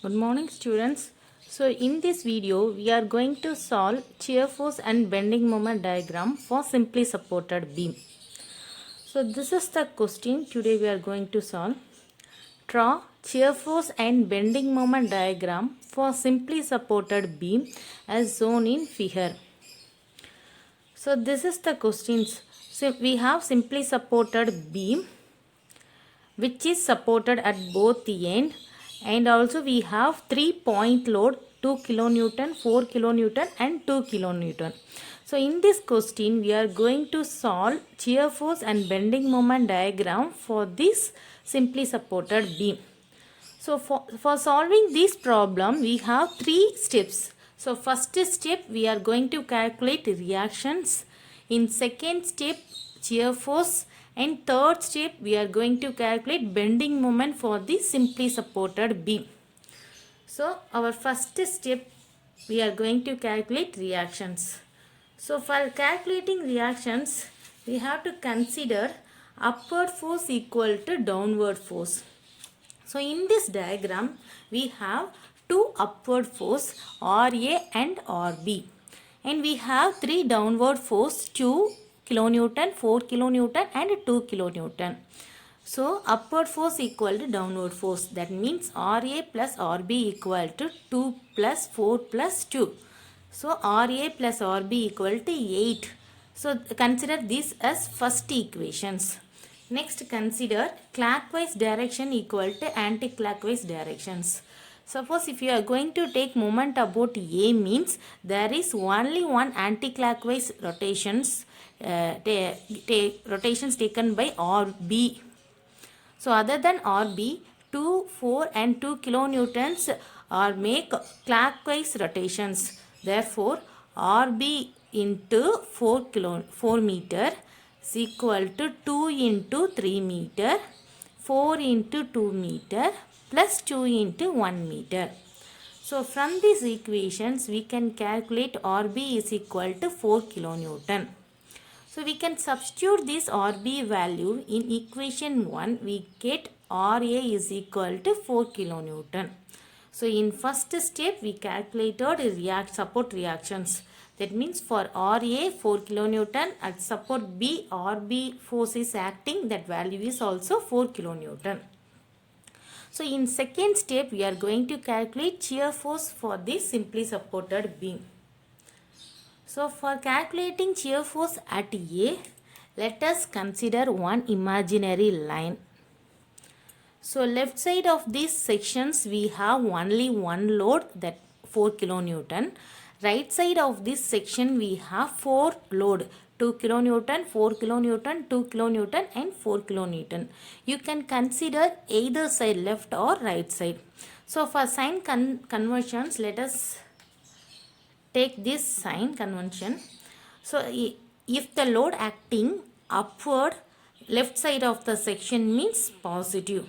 Good morning students. So in this video we are going to solve shear force and bending moment diagram for simply supported beam. So this is the question today we are going to solve. Draw shear force and bending moment diagram for simply supported beam as shown in figure. So this is the questions. So we have simply supported beam which is supported at both the end, and also we have 3-point load 2 kilonewton, 4 kilonewton and 2 kilonewton. So in this question we are going to solve shear force and bending moment diagram for this simply supported beam. So for solving this problem we have 3 steps. So first step we are going to calculate reactions. In second step shear force, and third step we are going to calculate bending moment for the simply supported beam. So our first step we are going to calculate reactions. So for calculating reactions we have to consider upward force equal to downward force. So in this diagram we have two upward force RA and RB, and we have three downward force 2 kilonewton, 4 kilonewton and 2 kilonewton. So upward force equal to downward force, that means RA plus RB equal to 2 plus 4 plus 2. So RA plus RB equal to 8. So consider this as first equations. Next consider clockwise direction equal to anti-clockwise directions. Suppose if you are going to take moment about A means there is only one anti-clockwise rotations taken by RB. So other than RB, 2, 4 and 2 kilonewtons are make clockwise rotations. Therefore, RB into 4 meter is equal to 2 into 3 meter, 4 into 2 meter plus 2 into 1 meter. So from these equations we can calculate RB is equal to 4 kilonewton. So we can substitute this RB value in equation 1. We get RA is equal to 4 kilonewton. So in first step we calculated support reactions. That means for RA 4 kilonewton, at support B RB force is acting, that value is also 4 kilonewton. So in second step we are going to calculate shear force for this simply supported beam. So for calculating shear force at A, let us consider one imaginary line. So left side of these sections we have only one load, that 4 kilonewton. Right side of this section we have 4 load, 2 kilonewton, 4 kilonewton, 2 kilonewton and 4 kilonewton. You can consider either side, left or right side. So for sign conversions, let us take this sign convention. So if the load acting upward, left side of the section means positive.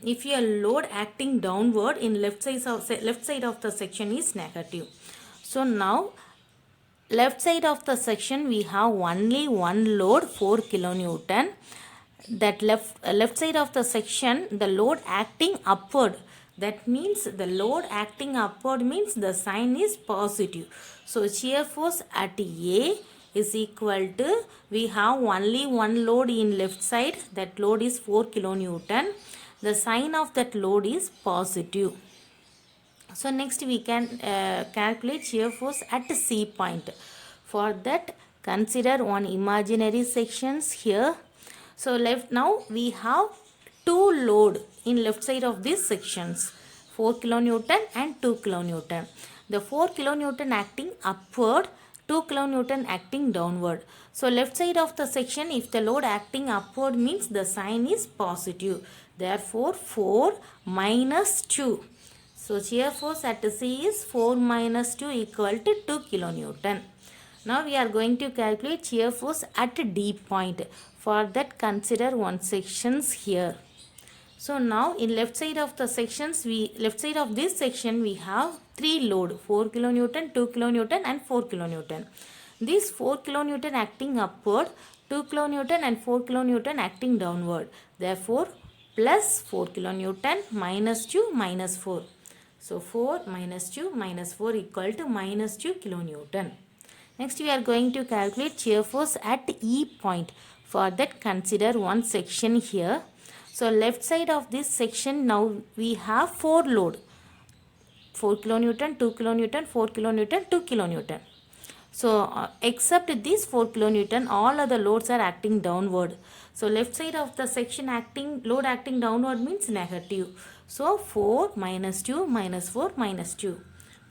If your load acting downward in left side of the section is negative. So now left side of the section we have only one load, 4 kilonewton. That left side of the section the load acting upward, that means the load acting upward means the sign is positive. So shear force at A is equal to, we have only one load in left side, that load is 4 kilonewton. The sign of that load is positive. So next we can calculate shear force at C point. For that consider one imaginary sections here. So now we have two load in left side of these sections, 4 kilonewton and 2 kilonewton. The 4 kilonewton acting upward, 2 kilonewton acting downward. So left side of the section if the load acting upward means the sign is positive. Therefore 4 minus 2. So shear force at C is 4 minus 2 equal to 2 kilonewton. Now we are going to calculate shear force at D point. For that consider one sections here. So now in left side of the sections, left side of this section we have 3 load, 4 kilonewton, 2 kilonewton and 4 kilonewton. This 4 kilonewton acting upward, 2 kilonewton and 4 kilonewton acting downward. Therefore plus 4 kilonewton minus 2 minus 4. So 4 minus 2 minus 4 equal to minus 2 kilonewton. Next we are going to calculate shear force at E point. For that consider one section here. So left side of this section now we have 4 load. 4 kilonewton, 2 kilonewton, 4 kilonewton, 2 kilonewton. So except this 4 kilonewton, all other loads are acting downward. So left side of the section load acting downward means negative. So 4 minus 2 minus 4 minus 2.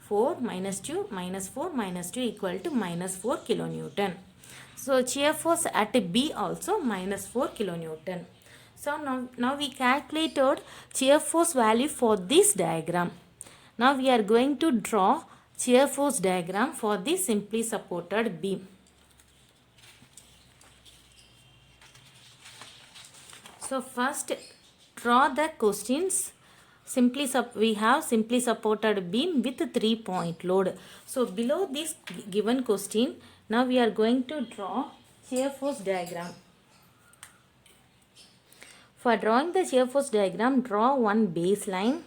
4 minus 2 minus 4 minus 2 equal to minus 4 kilonewton. So shear force at B also minus 4 kilonewton. So now we calculated shear force value for this diagram. Now we are going to draw shear force diagram for this simply supported beam. So first draw the questions. We have simply supported beam with 3-point load. So below this given question, now we are going to draw shear force diagram. For drawing the shear force diagram, draw one baseline.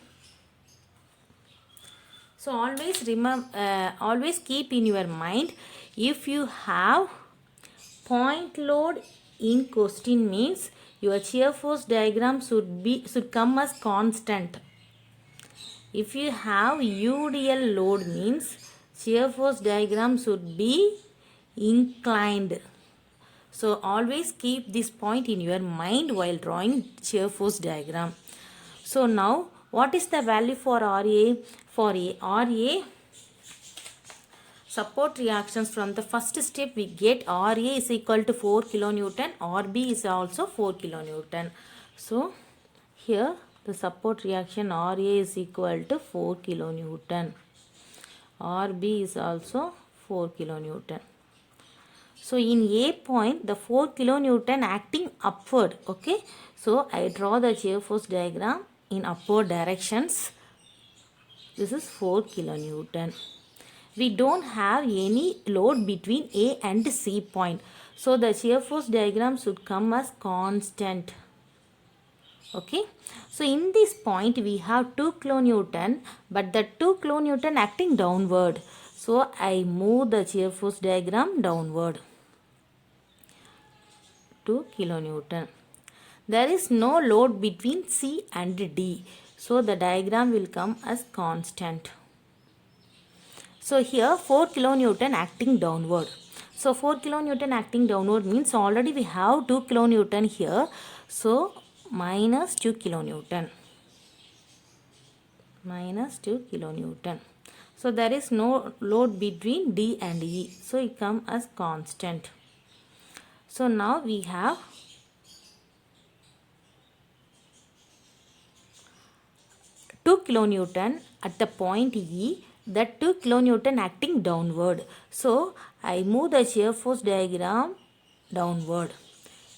So always remember, always keep in your mind, if you have point load in question means your shear force diagram should come as constant. If you have UDL load means shear force diagram should be inclined. So always keep this point in your mind while drawing shear force diagram. So now what is the value for RA? For RA, support reactions from the first step we get RA is equal to 4 kilonewton, RB is also 4 kilonewton. So here the support reaction RA is equal to 4 kilonewton. RB is also 4 kilonewton. So in A point the 4 kilonewton acting upward. Okay. So I draw the shear force diagram in upward directions. This is 4 kilonewton. We don't have any load between A and C point. So the shear force diagram should come as constant. Okay. So in this point we have 2 kilonewton, but the 2 kilonewton acting downward. So I move the shear force diagram downward. 2 kilonewton. There is no load between C and D. So the diagram will come as constant. So here 4 kilonewton acting downward. So 4 kilonewton acting downward means already we have 2 kilonewton here. So minus 2 kilonewton. Minus 2 kilonewton. So there is no load between D and E. So it comes as constant. So now we have two kilonewton at the point E, that 2 kilonewton acting downward. So I move the shear force diagram downward.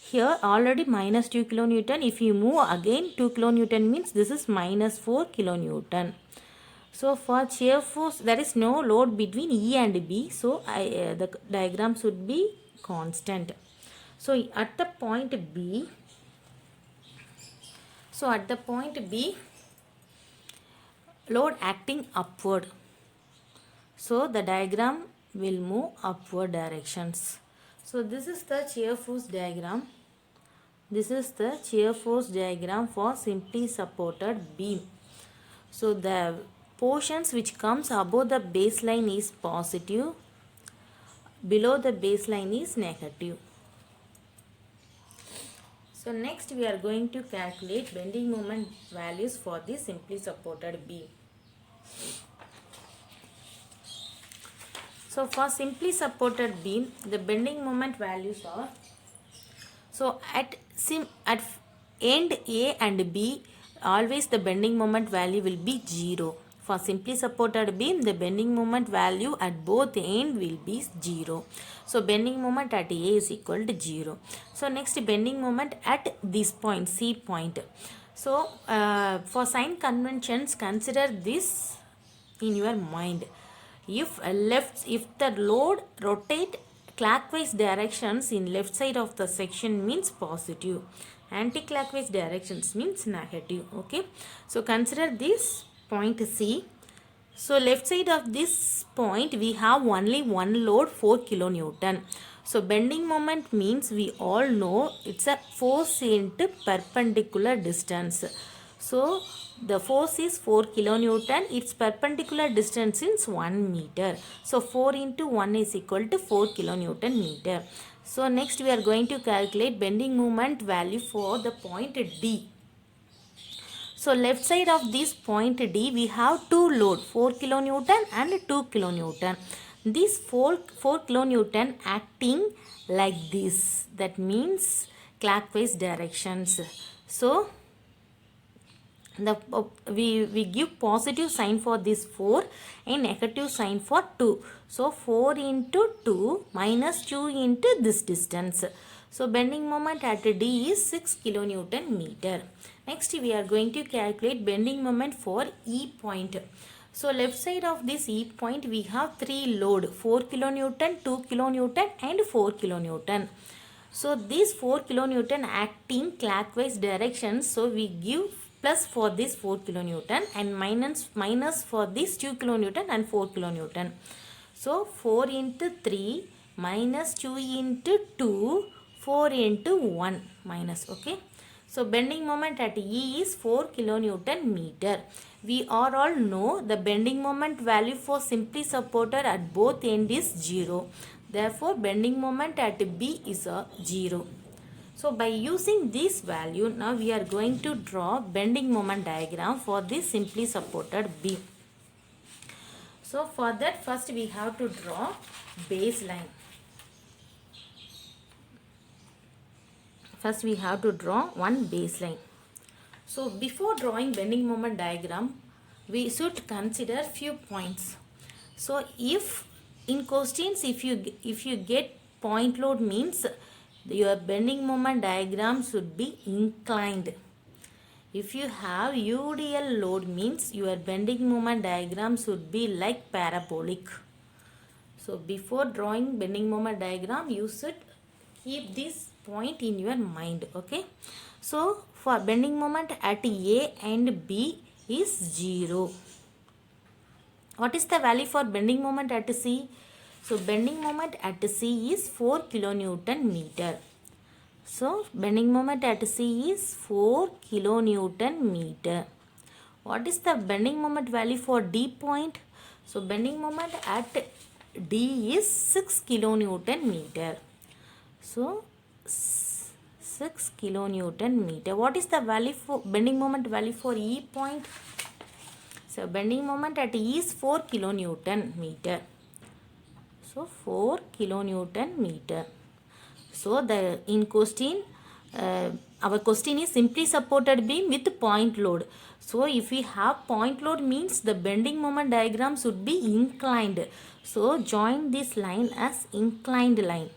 Here already minus 2 kilonewton. If you move again 2 kilonewton means this is minus 4 kilonewton. So for shear force there is no load between E and B. So the diagram should be constant. So at the point B, load acting upward. So the diagram will move upward directions. So this is the shear force diagram. This is the shear force diagram for simply supported beam. So the portions which comes above the baseline is positive, below the baseline is negative. So next we are going to calculate bending moment values for the simply supported beam. So for simply supported beam, the bending moment values are, so at end A and B, always the bending moment value will be 0. For simply supported beam, the bending moment value at both end will be 0. So bending moment at A is equal to 0. So next bending moment at this point, C point. So for sign conventions, consider this in your mind. If the load rotate clockwise directions in left side of the section means positive. Anti-clockwise directions means negative. Okay. So consider this point C. So left side of this point we have only one load 4 kilonewton. So bending moment means we all know it's a force into perpendicular distance. So the force is 4 kilonewton. Its perpendicular distance is 1 meter. So 4 into 1 is equal to 4 kilonewton meter. So next we are going to calculate bending moment value for the point D. So left side of this point D we have two load 4 kilonewton and 2 kilonewton. This 4 kilonewton acting like this, that means clockwise directions. So we give positive sign for this 4 and negative sign for 2. So 4 into 2 minus 2 into this distance. So bending moment at D is 6 kilonewton meter. Next we are going to calculate bending moment for E point. So left side of this E point we have 3 load 4 kilonewton, 2 kilonewton and 4 kilonewton. So these 4 kilonewton acting clockwise direction. So we give plus for this 4 kilonewton and minus for this 2 kilonewton and 4 kilonewton. So 4 into 3 minus 2 into 2, 4 into 1 minus. Okay. So bending moment at E is 4 kilonewton meter. We all know the bending moment value for simply supported at both end is 0. Therefore bending moment at B is a 0. So by using this value, now we are going to draw bending moment diagram for this simply supported beam. So for that first we have to draw baseline. First we have to draw one baseline. So before drawing bending moment diagram, we should consider few points. So if in questions if you get point load means your bending moment diagram should be inclined. If you have UDL load means your bending moment diagram should be like parabolic. So before drawing bending moment diagram, you should keep this point in your mind. Okay. So for bending moment at A and B is 0. What is the value for bending moment at C? So bending moment at C is 4 kilonewton meter. So bending moment at C is 4 kilonewton meter. What is the bending moment value for D point? So bending moment at D is 6 kilonewton meter. So 6 kilonewton meter. What is the value for bending moment value for E point? So bending moment at E is 4 kilonewton meter. So 4 kilonewton meter. So the in question, our question is simply supported beam with point load. So if we have point load means the bending moment diagram should be inclined. So join this line as inclined line.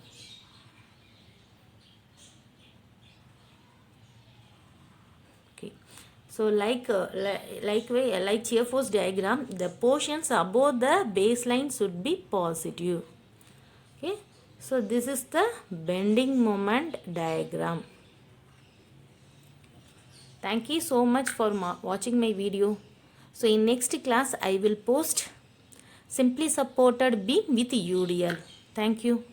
Okay. So like shear force diagram, the portions above the baseline should be positive. Okay. So this is the bending moment diagram. Thank you so much for watching my video. So in next class I will post simply supported beam with UDL. Thank you.